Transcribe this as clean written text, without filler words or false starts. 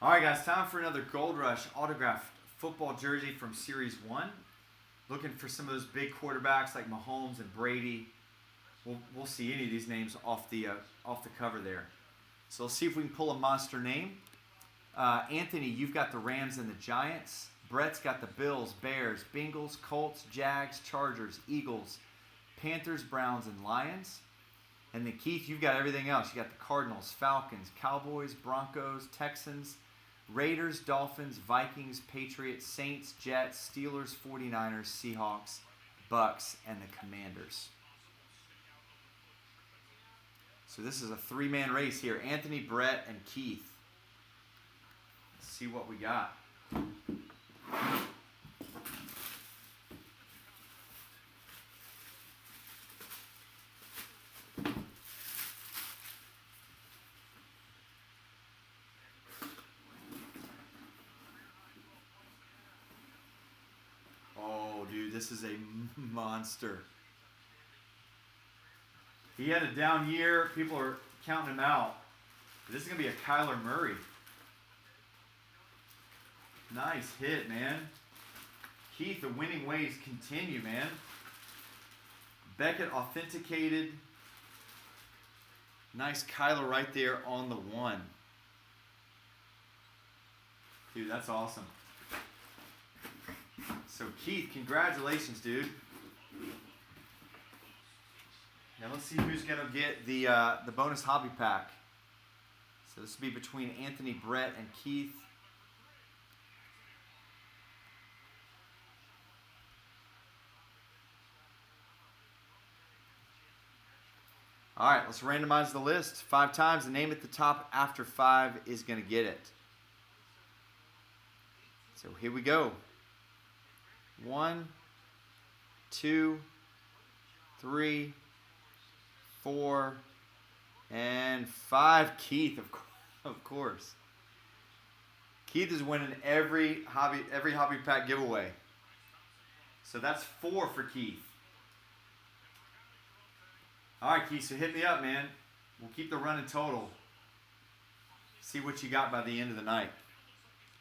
All right, guys, time for another Gold Rush autographed football jersey from Series 1. Looking for some of those big quarterbacks like Mahomes and Brady. We'll see any of these names off the cover there. So let's see if we can pull a monster name. Anthony, you've got the Rams and the Giants. Brett's got the Bills, Bears, Bengals, Colts, Jags, Chargers, Eagles, Panthers, Browns, and Lions. And then Keith, you've got everything else. You got the Cardinals, Falcons, Cowboys, Broncos, Texans, Raiders, Dolphins, Vikings, Patriots, Saints, Jets, Steelers, 49ers, Seahawks, Bucks, and the Commanders. So this is a three-man race here. Anthony, Brett, and Keith. Let's see what we got. Oh, dude, this is a monster. He had a down year. People are counting him out. This is going to be a Kyler Murray. Nice hit, man. Keith, the winning ways continue, man. Beckett authenticated. Nice Kyler right there on the 1. Dude, that's awesome. So Keith, congratulations, dude. Now let's see who's gonna get the bonus hobby pack. So this will be between Anthony, Brett, and Keith. All right, let's randomize the list 5 times. The name at the top after 5 is gonna get it. So here we go. 1, 2, 3, 4, and 5. Keith, of course. Keith is winning every hobby pack giveaway. So that's 4 for Keith. All right, Keith, so hit me up, man. We'll keep the running total. See what you got by the end of the night.